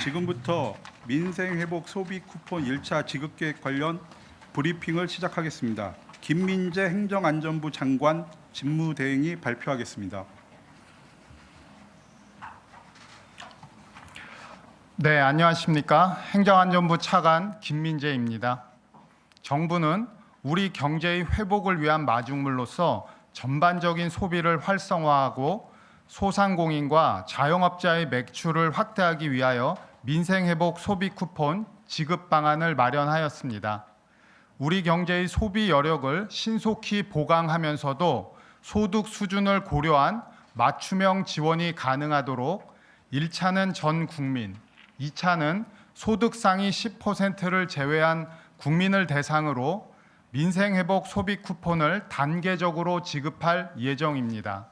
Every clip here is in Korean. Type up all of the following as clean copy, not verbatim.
지금부터 민생회복 소비 쿠폰 1차 지급 계획 관련 브리핑을 시작하겠습니다. 김민재 행정안전부 장관 직무대행이 발표하겠습니다. 네, 안녕하십니까. 행정안전부 차관 김민재입니다. 정부는 우리 경제의 회복을 위한 마중물로서 전반적인 소비를 활성화하고 소상공인과 자영업자의 매출을 확대하기 위하여 민생회복 소비 쿠폰 지급 방안을 마련하였습니다. 우리 경제의 소비 여력을 신속히 보강하면서도 소득 수준을 고려한 맞춤형 지원이 가능하도록 1차는 전 국민, 2차는 소득 상위 10%를 제외한 국민을 대상으로 민생회복 소비 쿠폰을 단계적으로 지급할 예정입니다.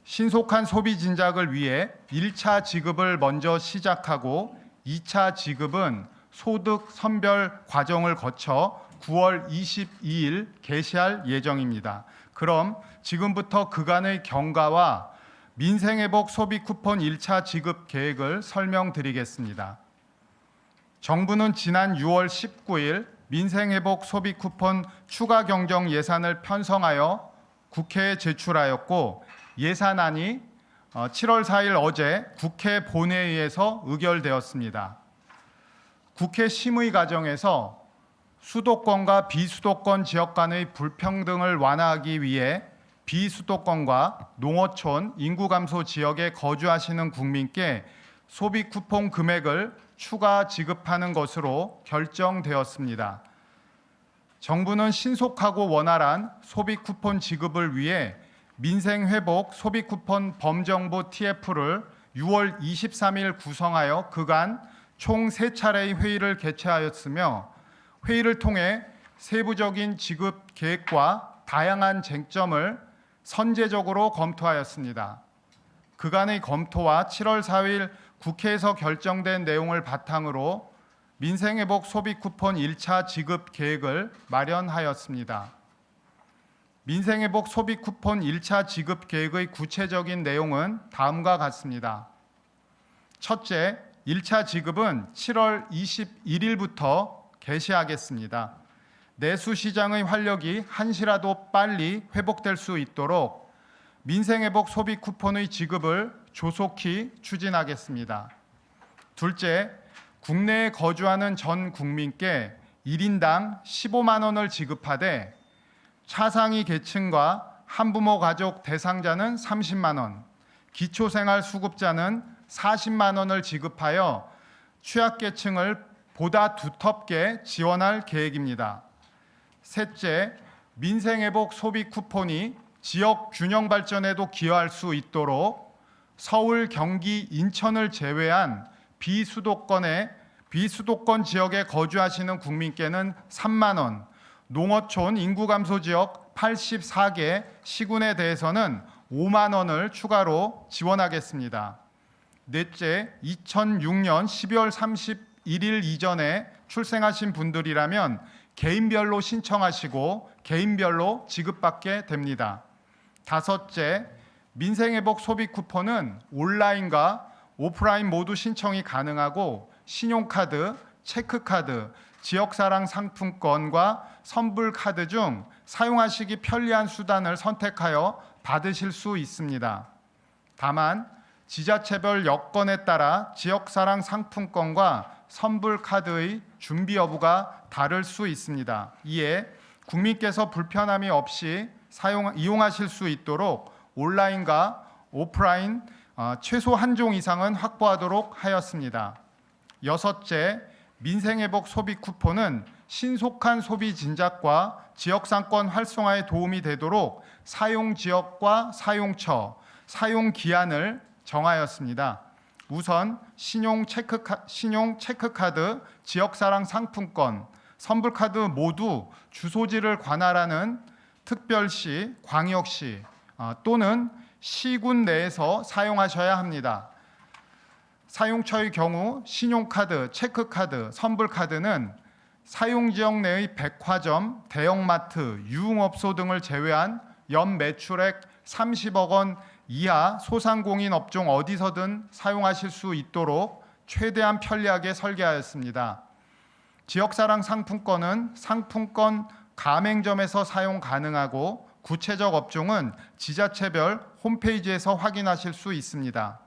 신속한 소비 진작을 위해 1차 지급을 먼저 시작하고 2차 지급은 소득 선별 과정을 거쳐 9월 22일 개시할 예정입니다. 그럼 지금부터 그간의 경과와 민생회복 소비 쿠폰 1차 지급 계획을 설명드리겠습니다. 정부는 지난 6월 19일 민생회복 소비 쿠폰 추가 경정 예산을 편성하여 국회에 제출하였고 예산안이 7월 4일 어제 국회 본회의에서 의결되었습니다. 국회 심의 과정에서 수도권과 비수도권 지역 간의 불평등을 완화하기 위해 비수도권과 농어촌 인구 감소 지역에 거주하시는 국민께 소비 쿠폰 금액을 추가 지급하는 것으로 결정되었습니다. 정부는 신속하고 원활한 소비 쿠폰 지급을 위해 민생회복 소비 쿠폰 범정부 TF를 6월 23일 구성하여 그간 총 3차례의 회의를 개최하였으며 회의를 통해 세부적인 지급 계획과 다양한 쟁점을 선제적으로 검토하였습니다. 그간의 검토와 7월 4일 국회에서 결정된 내용을 바탕으로 민생회복 소비 쿠폰 1차 지급 계획을 마련하였습니다. 민생회복 소비 쿠폰 1차 지급 계획의 구체적인 내용은 다음과 같습니다. 첫째, 1차 지급은 7월 21일부터 개시하겠습니다. 내수시장의 활력이 한시라도 빨리 회복될 수 있도록 민생회복 소비 쿠폰의 지급을 조속히 추진하겠습니다. 둘째, 국내에 거주하는 전 국민께 1인당 15만 원을 지급하되 차상위 계층과 한부모 가족 대상자는 30만 원, 기초생활수급자는 40만 원을 지급하여 취약계층을 보다 두텁게 지원할 계획입니다. 셋째, 민생회복 소비 쿠폰이 지역 균형 발전에도 기여할 수 있도록 서울, 경기, 인천을 제외한 비수도권 지역에 거주하시는 국민께는 3만 원, 농어촌 인구 감소 지역 84개 시군에 대해서는 5만 원을 추가로 지원하겠습니다. 넷째, 2006년 12월 31일 이전에 출생하신 분들이라면 개인별로 신청하시고 개인별로 지급받게 됩니다. 다섯째, 민생회복 소비 쿠폰은 온라인과 오프라인 모두 신청이 가능하고 신용카드, 체크카드, 지역사랑 상품권과 선불카드 중 사용하시기 편리한 수단을 선택하여 받으실 수 있습니다. 다만 지자체별 여건에 따라 지역사랑 상품권과 선불카드의 준비 여부가 다를 수 있습니다. 이에 국민께서 불편함이 없이 이용하실 수 있도록 온라인과 오프라인 최소 한 종 이상은 확보하도록 하였습니다. 여섯째, 민생회복 소비 쿠폰은 신속한 소비 진작과 지역상권 활성화에 도움이 되도록 사용 지역과 사용처, 사용 기한을 정하였습니다. 우선 신용 체크카드, 지역사랑 상품권, 선불카드 모두 주소지를 관할하는 특별시, 광역시 또는 시군 내에서 사용하셔야 합니다. 사용처의 경우 신용카드, 체크카드, 선불카드는 사용지역 내의 백화점, 대형마트, 유흥업소 등을 제외한 연 매출액 30억 원 이하 소상공인 업종 어디서든 사용하실 수 있도록 최대한 편리하게 설계하였습니다. 지역사랑 상품권은 상품권 가맹점에서 사용 가능하고 구체적 업종은 지자체별 홈페이지에서 확인하실 수 있습니다.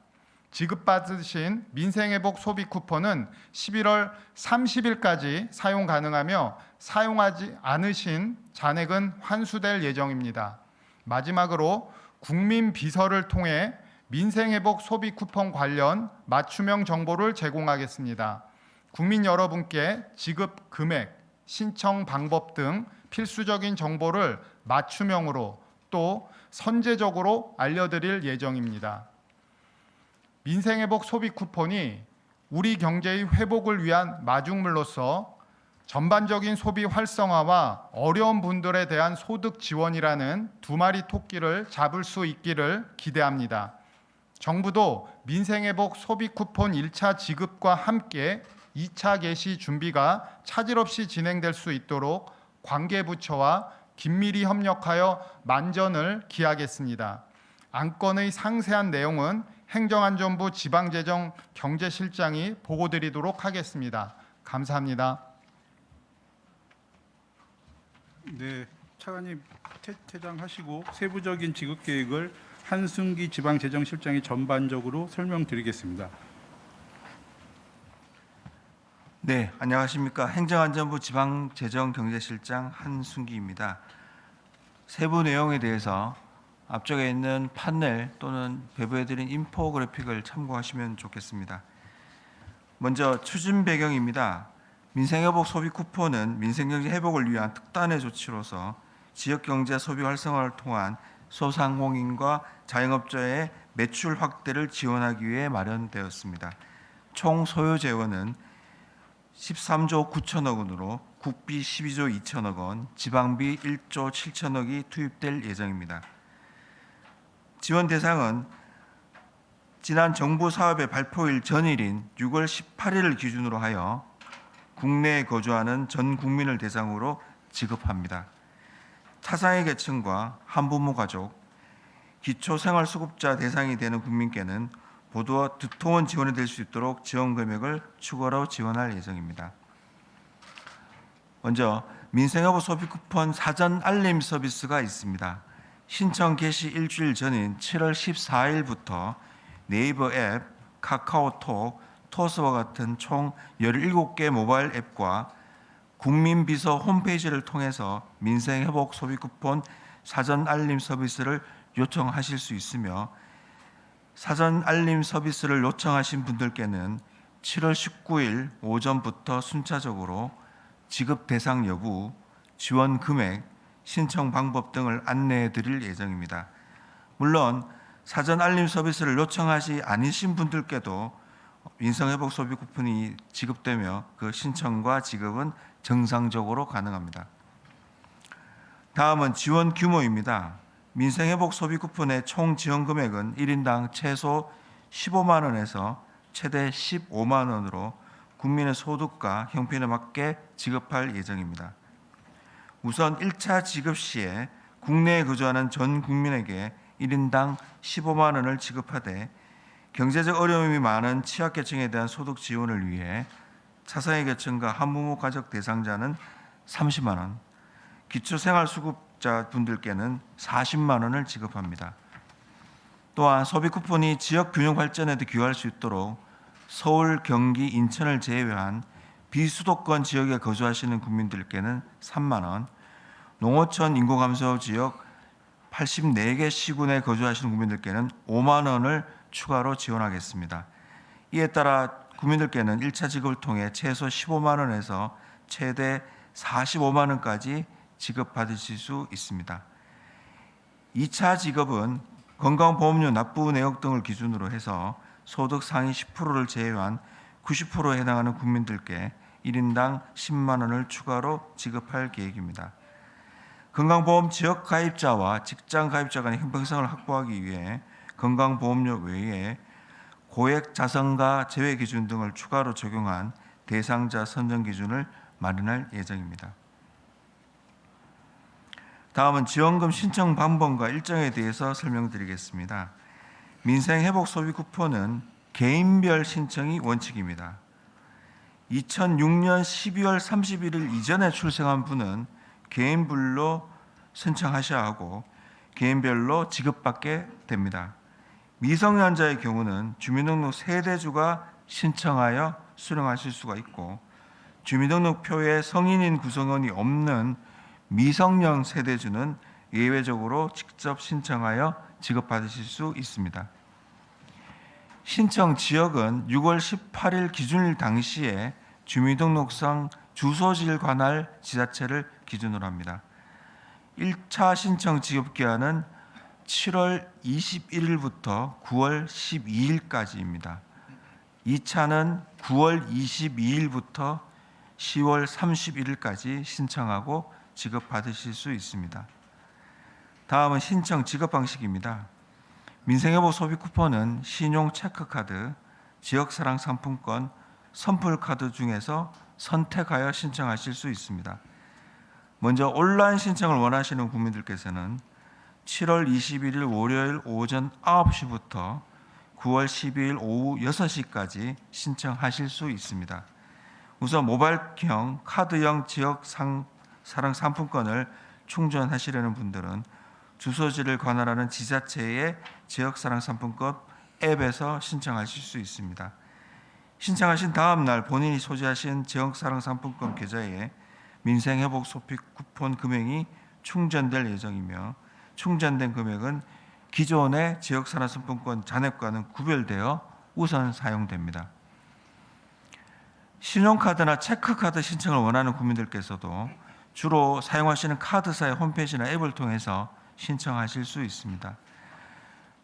지급받으신 민생회복 소비 쿠폰은 11월 30일까지 사용 가능하며 사용하지 않으신 잔액은 환수될 예정입니다. 마지막으로 국민 비서를 통해 민생회복 소비 쿠폰 관련 맞춤형 정보를 제공하겠습니다. 국민 여러분께 지급 금액, 신청 방법 등 필수적인 정보를 맞춤형으로 또 선제적으로 알려드릴 예정입니다. 민생회복 소비 쿠폰이 우리 경제의 회복을 위한 마중물로서 전반적인 소비 활성화와 어려운 분들에 대한 소득 지원이라는 두 마리 토끼를 잡을 수 있기를 기대합니다. 정부도 민생회복 소비 쿠폰 1차 지급과 함께 2차 개시 준비가 차질 없이 진행될 수 있도록 관계부처와 긴밀히 협력하여 만전을 기하겠습니다. 안건의 상세한 내용은 행정안전부 지방재정경제실장이 보고드리도록 하겠습니다. 감사합니다. 네, 차관님 퇴장하시고 세부적인 지급 계획을 한승기 지방재정실장이 전반적으로 설명드리겠습니다. 네, 안녕하십니까. 행정안전부 지방재정경제실장 한순기입니다. 세부 내용에 대해서 앞쪽에 있는 판넬 또는 배부해드린 인포그래픽을 참고하시면 좋겠습니다. 먼저 추진 배경입니다. 민생회복 소비 쿠폰은 민생경제 회복을 위한 특단의 조치로서 지역경제 소비 활성화를 통한 소상공인과 자영업자의 매출 확대를 지원하기 위해 마련되었습니다. 총 소요 재원은 13조 9천억 원으로 국비 12조 2천억 원, 지방비 1조 7천억이 투입될 예정입니다. 지원 대상은 지난 정부 사업의 발표일 전일인 6월 18일을 기준으로 하여 국내에 거주하는 전 국민을 대상으로 지급합니다. 차상위 계층과 한부모 가족, 기초생활수급자 대상이 되는 국민께는 보다 두터운 지원이 될 수 있도록 지원 금액을 추가로 지원할 예정입니다. 먼저 민생회복 소비 쿠폰 사전 알림 서비스가 있습니다. 신청 개시 일주일 전인 7월 14일부터 네이버 앱, 카카오톡, 토스와 같은 총 17개 모바일 앱과 국민비서 홈페이지를 통해서 민생회복 소비 쿠폰 사전 알림 서비스를 요청하실 수 있으며 사전 알림 서비스를 요청하신 분들께는 7월 19일 오전부터 순차적으로 지급 대상 여부, 지원 금액, 신청 방법 등을 안내해 드릴 예정입니다. 물론 사전 알림 서비스를 요청하지 않으신 분들께도 민생회복 소비 쿠폰이 지급되며 그 신청과 지급은 정상적으로 가능합니다. 다음은 지원 규모입니다. 민생회복 소비 쿠폰의 총 지원 금액은 1인당 최소 15만 원에서 최대 15만 원으로 국민의 소득과 형편에 맞게 지급할 예정입니다. 우선 1차 지급 시에 국내에 거주하는 전 국민에게 1인당 15만 원을 지급하되 경제적 어려움이 많은 취약계층에 대한 소득 지원을 위해 차상위 계층과 한부모 가족 대상자는 30만 원, 기초생활수급자 분들께는 40만 원을 지급합니다. 또한 소비 쿠폰이 지역 균형 발전에도 기여할 수 있도록 서울, 경기, 인천을 제외한 비수도권 지역에 거주하시는 국민들께는 3만 원, 농어촌 인구 감소 지역 84개 시군에 거주하시는 국민들께는 5만 원을 추가로 지원하겠습니다. 이에 따라 국민들께는 1차 지급을 통해 최소 15만 원에서 최대 45만 원까지 지급받으실 수 있습니다. 2차 지급은 건강보험료 납부 내역 등을 기준으로 해서 소득 상위 10%를 제외한 90%에 해당하는 국민들께 1인당 10만 원을 추가로 지급할 계획입니다. 건강보험 지역 가입자와 직장 가입자 간의 형평성을 확보하기 위해 건강보험료 외에 고액 자산가 제외 기준 등을 추가로 적용한 대상자 선정 기준을 마련할 예정입니다. 다음은 지원금 신청 방법과 일정에 대해서 설명드리겠습니다. 민생회복 소비 쿠폰은 개인별 신청이 원칙입니다. 2006년 12월 31일 이전에 출생한 분은 개인별로 신청하셔야 하고 개인별로 지급받게 됩니다. 미성년자의 경우는 주민등록 세대주가 신청하여 수령하실 수가 있고 주민등록표에 성인인 구성원이 없는 미성년 세대주는 예외적으로 직접 신청하여 지급받으실 수 있습니다. 신청 지역은 6월 18일 기준일 당시에 주민등록상 주소지를 관할 지자체를 기준으로 합니다. 1차 신청 지급기한은 7월 21일부터 9월 12일까지입니다. 2차는 9월 22일부터 10월 31일까지 신청하고 지급받으실 수 있습니다. 다음은 신청 지급 방식입니다. 민생회복 소비 쿠폰은 신용 체크카드, 지역사랑 상품권, 선불카드 중에서 선택하여 신청하실 수 있습니다. 먼저 온라인 신청을 원하시는 국민들께서는 7월 21일 월요일 오전 9시부터 9월 12일 오후 6시까지 신청하실 수 있습니다. 우선 모바일형 카드형 지역사랑 상품권을 충전하시려는 분들은 주소지를 관할하는 지자체의 지역사랑 상품권 앱에서 신청하실 수 있습니다. 신청하신 다음 날 본인이 소지하신 지역사랑 상품권 계좌에 민생회복 소비 쿠폰 금액이 충전될 예정이며 충전된 금액은 기존의 지역사랑 상품권 잔액과는 구별되어 우선 사용됩니다. 신용카드나 체크카드 신청을 원하는 국민들께서도 주로 사용하시는 카드사의 홈페이지나 앱을 통해서 신청하실 수 있습니다.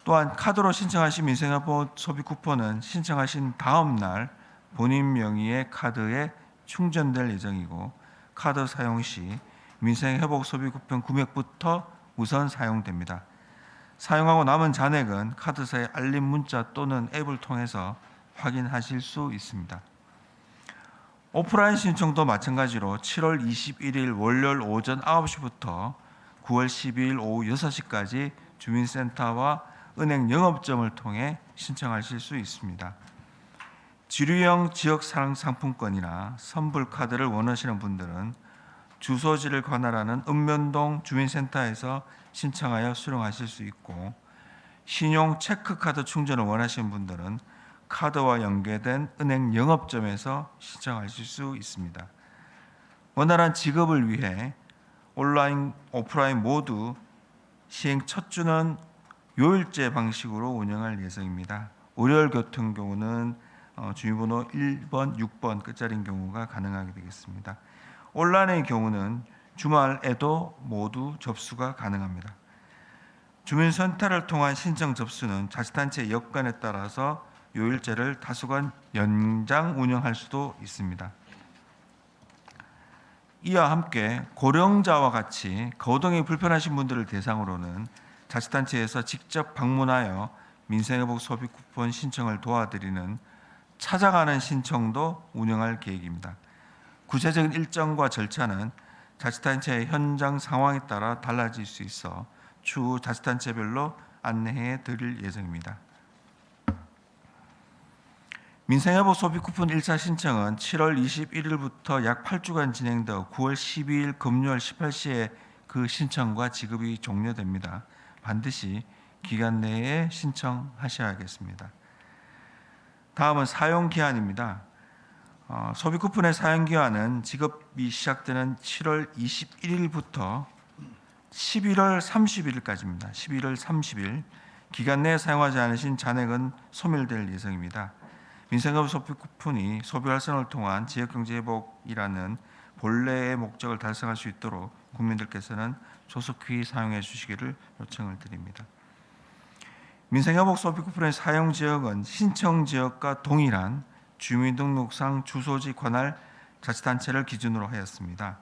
또한 카드로 신청하신 민생회복 소비 쿠폰은 신청하신 다음 날 본인 명의의 카드에 충전될 예정이고 카드 사용 시 민생회복 소비 쿠폰 금액부터 우선 사용됩니다. 사용하고 남은 잔액은 카드사의 알림 문자 또는 앱을 통해서 확인하실 수 있습니다. 오프라인 신청도 마찬가지로 7월 21일 월요일 오전 9시부터 9월 12일 오후 6시까지 주민센터와 은행 영업점을 통해 신청하실 수 있습니다. 지류형 지역사랑 상품권이나 선불카드를 원하시는 분들은 주소지를 관할하는 읍면동 주민센터에서 신청하여 수령하실 수 있고 신용 체크카드 충전을 원하시는 분들은 카드와 연계된 은행 영업점에서 신청하실 수 있습니다. 원활한 지급을 위해 온라인, 오프라인 모두 시행 첫 주는 요일제 방식으로 운영할 예정입니다. 월요일 같은 경우는 주민번호 1번, 6번 끝자리인 경우가 가능하게 되겠습니다. 온라인의 경우는 주말에도 모두 접수가 가능합니다. 주민센터를 통한 신청 접수는 자치단체 여건에 따라서 요일제를 다소간 연장 운영할 수도 있습니다. 이와 함께 고령자와 같이 거동이 불편하신 분들을 대상으로는 자치단체에서 직접 방문하여 민생회복 소비 쿠폰 신청을 도와드리는 찾아가는 신청도 운영할 계획입니다. 구체적인 일정과 절차는 자치단체의 현장 상황에 따라 달라질 수 있어 추후 자치단체별로 안내해 드릴 예정입니다. 민생회복 소비 쿠폰 1차 신청은 7월 21일부터 약 8주간 진행되어 9월 12일 금요일 18시에 그 신청과 지급이 종료됩니다. 반드시 기간 내에 신청하셔야겠습니다. 다음은 사용 기한입니다. 소비 쿠폰의 사용 기한은 지급이 시작되는 7월 21일부터 11월 30일까지입니다. 11월 30일 기간 내에 사용하지 않으신 잔액은 소멸될 예정입니다. 민생회복 소비 쿠폰이 소비 활성화를 통한 지역경제 회복이라는 본래의 목적을 달성할 수 있도록 국민들께서는 조속히 사용해 주시기를 요청을 드립니다. 민생회복 소비 쿠폰의 사용 지역은 신청 지역과 동일한 주민등록상 주소지 관할 자치단체를 기준으로 하였습니다.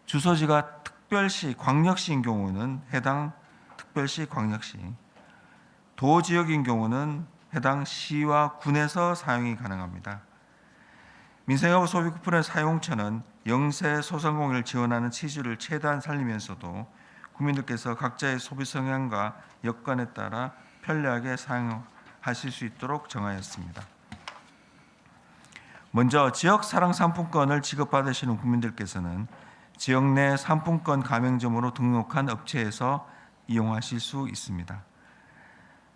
주소지가 특별시, 광역시인 경우는 해당 특별시, 광역시, 도지역인 경우는 해당 시와 군에서 사용이 가능합니다. 민생회복 소비 쿠폰의 사용처는 영세 소상공인을 지원하는 취지를 최대한 살리면서도 국민들께서 각자의 소비 성향과 여건에 따라 편리하게 사용할 하실 수 있도록 정하였습니다. 먼저 지역 사랑 상품권을 지급받으시는 국민들께서는 지역 내 상품권 가맹점으로 등록한 업체에서 이용하실 수 있습니다.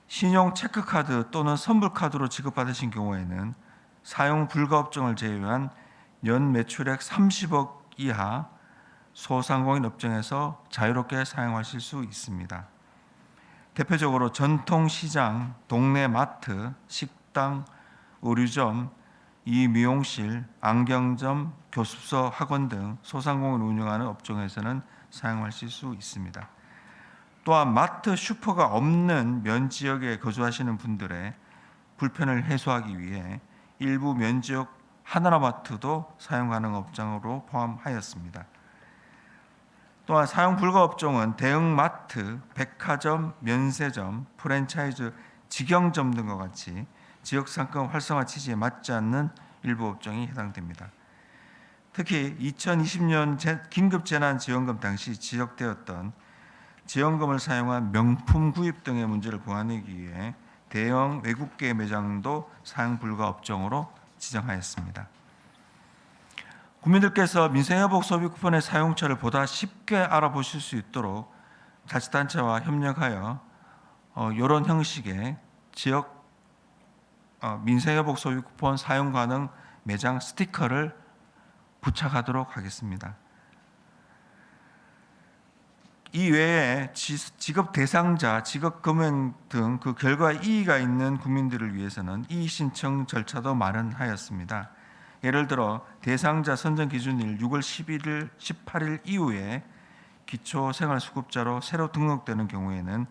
신용 체크카드 또는 선불카드로 지급받으신 경우에는 사용 불가 업종을 제외한 연 매출액 30억 이하 소상공인 업종에서 자유롭게 사용하실 수 있습니다. 대표적으로 전통시장, 동네 마트, 식당, 의류점, 미용실, 안경점, 교습소, 학원 등 소상공인 운영하는 업종에서는 사용하실 수 있습니다. 또한 마트, 슈퍼가 없는 면 지역에 거주하시는 분들의 불편을 해소하기 위해 일부 면 지역 하나마트도 사용 가능 업종으로 포함하였습니다. 또한 사용 불가 업종은 대형 마트, 백화점, 면세점, 프랜차이즈, 직영점 등과 같이 지역 상권 활성화 취지에 맞지 않는 일부 업종이 해당됩니다. 특히 2020년 긴급재난지원금 당시 지적되었던 지원금을 사용한 명품 구입 등의 문제를 보완하기 위해 대형 외국계 매장도 사용 불가 업종으로 지정하였습니다. 국민들께서 민생회복 소비 쿠폰의 사용처를 보다 쉽게 알아보실 수 있도록 자치단체와 협력하여 이런 형식의 지역 민생회복 소비 쿠폰 사용 가능 매장 스티커를 부착하도록 하겠습니다. 이 외에 지급 대상자, 지급 금액 등 그 결과 이의가 있는 국민들을 위해서는 이의 신청 절차도 마련하였습니다. 예를 들어 대상자 선정 기준일 6월 11일, 18일 이후에 기초생활수급자로 새로 등록되는 경우에는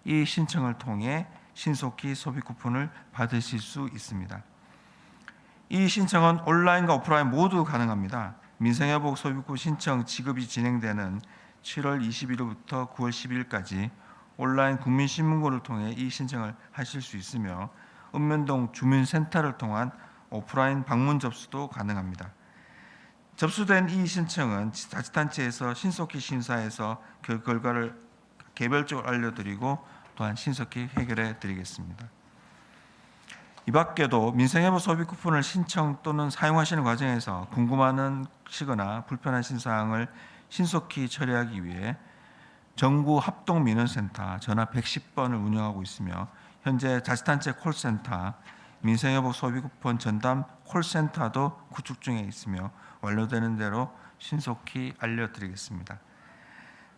이 신청을 통해 신속히 소비 쿠폰을 받으실 수 있습니다. 이 신청은 온라인과 오프라인 모두 가능합니다. 민생회복 소비쿠폰 신청 지급이 진행되는 7월 21일부터 9월 12일까지 온라인 국민신문고를 통해 이 신청을 하실 수 있으며 읍면동 주민센터를 통한 오프라인 방문 접수도 가능합니다. 접수된 이 신청은 자치단체에서 신속히 심사해서 그 결과를 개별적으로 알려드리고 또한 신속히 해결해 드리겠습니다. 이 밖에도 민생회복 소비 쿠폰을 신청 또는 사용하시는 과정에서 궁금하시거나 불편하신 사항을 신속히 처리하기 위해 정부 합동민원센터 전화 110번을 운영하고 있으며 현재 자치단체 콜센터 민생회복 소비 쿠폰 전담 콜센터도 구축 중에 있으며 완료되는 대로 신속히 알려드리겠습니다.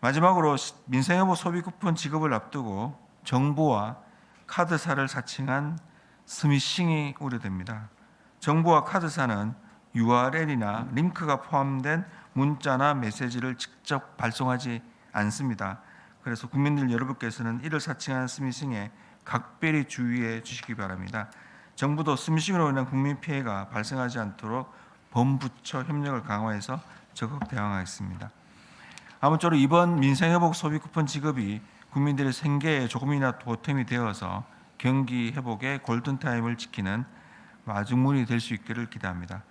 마지막으로 민생회복 소비 쿠폰 지급을 앞두고 정부와 카드사를 사칭한 스미싱이 우려됩니다. 정부와 카드사는 URL이나 링크가 포함된 문자나 메시지를 직접 발송하지 않습니다. 그래서 국민들 여러분께서는 이를 사칭한 스미싱에 각별히 주의해 주시기 바랍니다. 정부도 스미싱으로 인한 국민 피해가 발생하지 않도록 범부처 협력을 강화해서 적극 대응하겠습니다. 아무쪼록 이번 민생회복 소비 쿠폰 지급이 국민들의 생계에 조금이나 보탬이 되어서 경기 회복의 골든타임을 지키는 마중물이 될 수 있기를 기대합니다.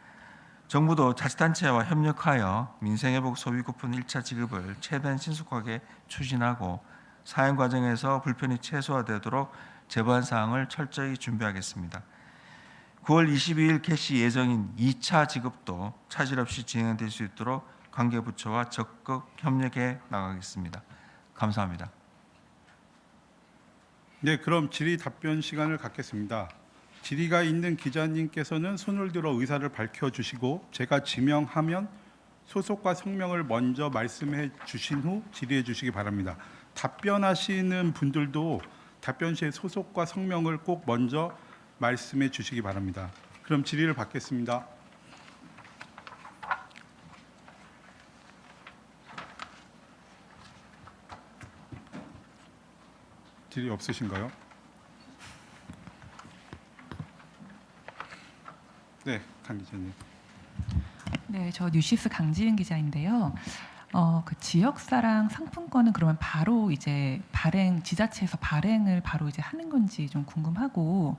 정부도 자치단체와 협력하여 민생회복 소비 쿠폰 1차 지급을 최대한 신속하게 추진하고 사용 과정에서 불편이 최소화되도록 제보한 사항을 철저히 준비하겠습니다. 9월 22일 개시 예정인 2차 지급도 차질 없이 진행될 수 있도록 관계부처와 적극 협력해 나가겠습니다. 감사합니다. 네, 그럼 질의 답변 시간을 갖겠습니다. 질의가 있는 기자님께서는 손을 들어 의사를 밝혀주시고 제가 지명하면 소속과 성명을 먼저 말씀해 주신 후 질의해 주시기 바랍니다. 답변하시는 분들도 답변 시에 소속과 성명을 꼭 먼저 말씀해 주시기 바랍니다. 그럼 질의를 받겠습니다. 질의 없으신가요? 네, 강 기자님. 네, 저 뉴시스 강지은 기자인데요. 그 지역사랑 상품권은 그러면 바로 이제 지자체에서 발행을 바로 이제 하는 건지 좀 궁금하고,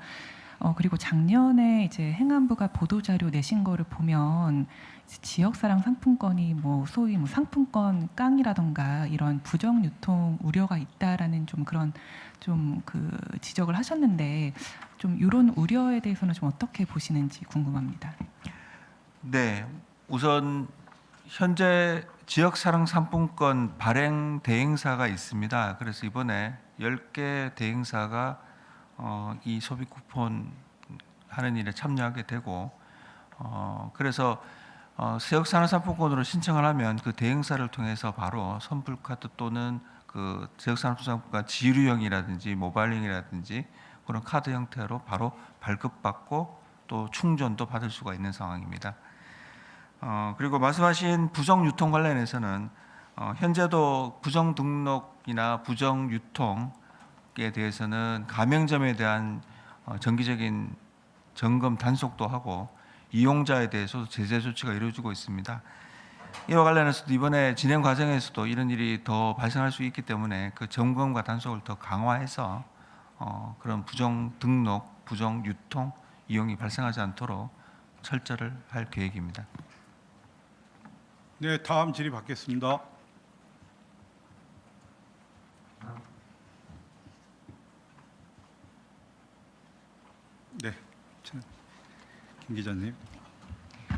그리고 작년에 이제 행안부가 보도 자료 내신 거를 보면 지역사랑 상품권이 소위 상품권 깡이라던가 이런 부정 유통 우려가 있다라는 좀 그런 그 지적을 하셨는데 좀 이런 우려에 대해서는 좀 어떻게 보시는지 궁금합니다. 네, 우선 현재 지역사랑 상품권 발행 대행사가 있습니다. 그래서 이번에 10개 대행사가 이 소비 쿠폰 하는 일에 참여하게 되고 그래서 지역사랑 상품권으로 신청을 하면 그 대행사를 통해서 바로 선불카드 또는 그 지역사랑 상품권 지류형이라든지 모바일형이라든지 그런 카드 형태로 바로 발급받고 또 충전도 받을 수가 있는 상황입니다. 그리고 말씀하신 부정 유통 관련해서는 현재도 부정 등록이나 부정 유통에 대해서는 가맹점에 대한 정기적인 점검 단속도 하고 이용자에 대해서도 제재 조치가 이루어지고 있습니다. 이와 관련해서도 이번에 진행 과정에서도 이런 일이 더 발생할 수 있기 때문에 그 점검과 단속을 더 강화해서 그런 부정 등록, 부정 유통, 이용이 발생하지 않도록 철저를 할 계획입니다. 네, 다음 질의 받겠습니다. 네, 김 기자님.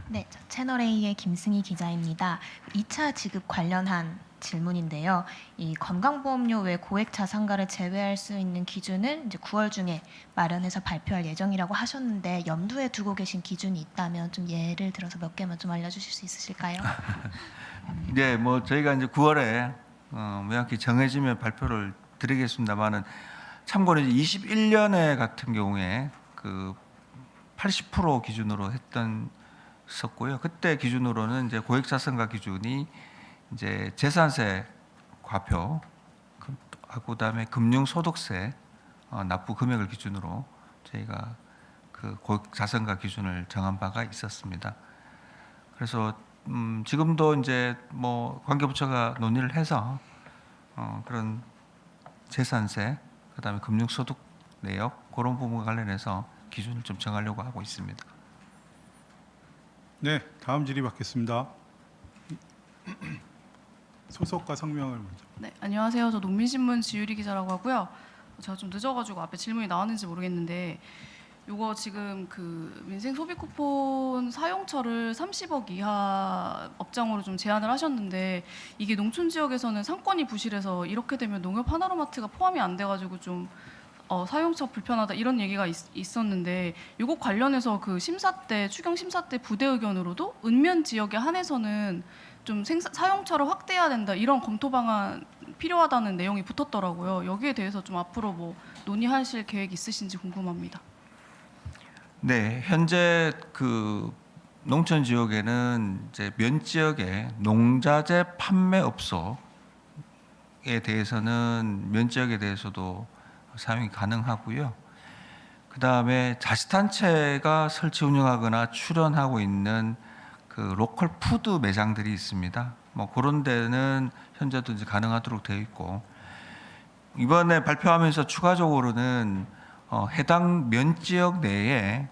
네, 저 채널A의 김승희 기자입니다. 2차 지급 관련한 질문인데요. 이 건강보험료 외 고액차 상가를 제외할 수 있는 기준을 이제 9월 중에 마련해서 발표할 예정이라고 하셨는데 염두에 두고 계신 기준이 있다면 좀 예를 들어서 몇 개만 좀 알려주실 수 있으실까요? 네, 뭐 저희가 이제 9월에 명확히 정해지면 발표를 드리겠습니다만은 참고로 이제 21년에 같은 경우에 그 80% 기준으로 썼고요. 그때 기준으로는 이제 고액자산가 기준이 이제 재산세 과표 하고 그다음에 금융소득세 납부 금액을 기준으로 저희가 그 고액자산가 기준을 정한 바가 있었습니다. 그래서 지금도 이제 뭐 관계부처가 논의를 해서 그런 재산세 그다음에 금융소득 내역 그런 부분과 관련해서 기준을 좀 정하려고 하고 있습니다. 네, 다음 질의 받겠습니다. 소속과 성명을 먼저. 네, 안녕하세요. 저 농민신문 지유리 기자라고 하고요. 제가 좀 늦어가지고 앞에 질문이 나왔는지 모르겠는데, 요거 지금 그 민생 소비 쿠폰 사용처를 30억 이하 업장으로 좀 제한을 하셨는데, 이게 농촌 지역에서는 상권이 부실해서 이렇게 되면 농협 하나로마트가 포함이 안 돼가지고 좀 사용처 불편하다 이런 얘기가 있었는데, 요거 관련해서 그 심사 때 추경 심사 때 부대 의견으로도 읍면 지역에 한해서는 좀 사용처를 확대해야 된다 이런 검토 방안 필요하다는 내용이 붙었더라고요. 여기에 대해서 좀 앞으로 뭐 논의하실 계획 있으신지 궁금합니다. 네, 현재 그 농촌 지역에는 이제 면 지역의 농자재 판매업소에 대해서는 면 지역에 대해서도 사용이 가능하고요. 그 다음에 자치단체가 설치 운영하거나 출연하고 있는 그 로컬 푸드 매장들이 있습니다. 뭐 그런 데는 현재도 이제 가능하도록 되어 있고 이번에 발표하면서 추가적으로는 해당 면 지역 내에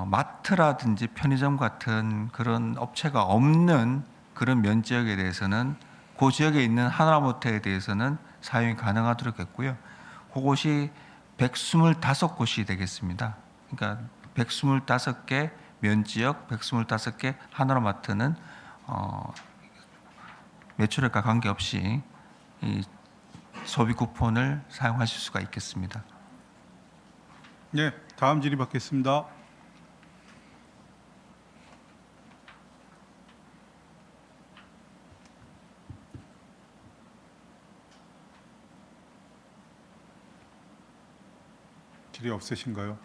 마트라든지 편의점 같은 그런 업체가 없는 그런 면 지역에 대해서는 그 지역에 있는 하나로마트에 대해서는 사용이 가능하도록 했고요. 그곳이 125곳이 되겠습니다. 그러니까 125개 면 지역 125개 하나로마트는 매출액과 관계없이 이 소비 쿠폰을 사용하실 수가 있겠습니다. 네, 다음 질의 받겠습니다. 질의 없으신가요?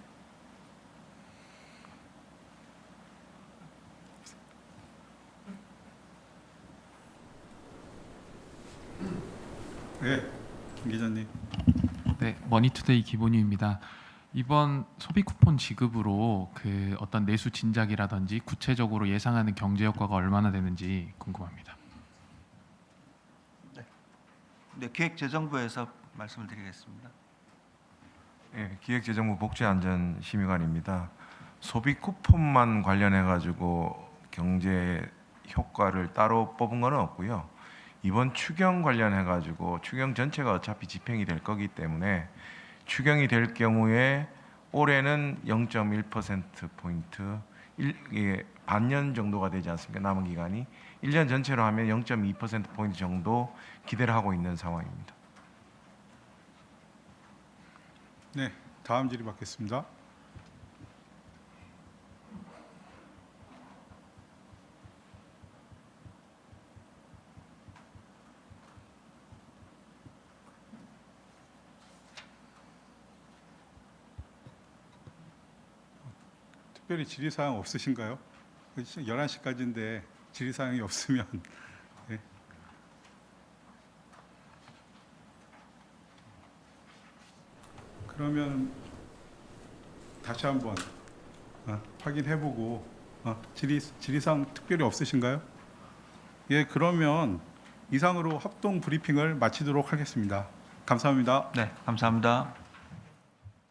네, 김 기자님. 네, 머니투데이 기본유입니다. 이번 소비 쿠폰 지급으로 그 어떤 내수 진작이라든지 구체적으로 예상하는 경제 효과가 얼마나 되는지 궁금합니다. 네, 기획재정부에서 말씀을 드리겠습니다. 네, 기획재정부 복지안전심의관입니다. 소비 쿠폰만 관련해 가지고 경제 효과를 따로 뽑은 건 없고요. 이번 추경 관련해 가지고 추경 전체가 어차피 집행이 될 거기 때문에 추경이 될 경우에 올해는 0.1% 포인트, 반년 정도가 되지 않습니까? 남은 기간이 1년 전체로 하면 0.2% 포인트 정도 기대를 하고 있는 상황입니다. 네, 다음 질의 받겠습니다. 특별히 질의사항 없으신가요? 11시까지인데 질의사항이 없으면 네. 그러면 다시 한번 확인해보고 질의사항 특별히 없으신가요? 예, 그러면 이상으로 합동 브리핑을 마치도록 하겠습니다. 감사합니다. 네, 감사합니다.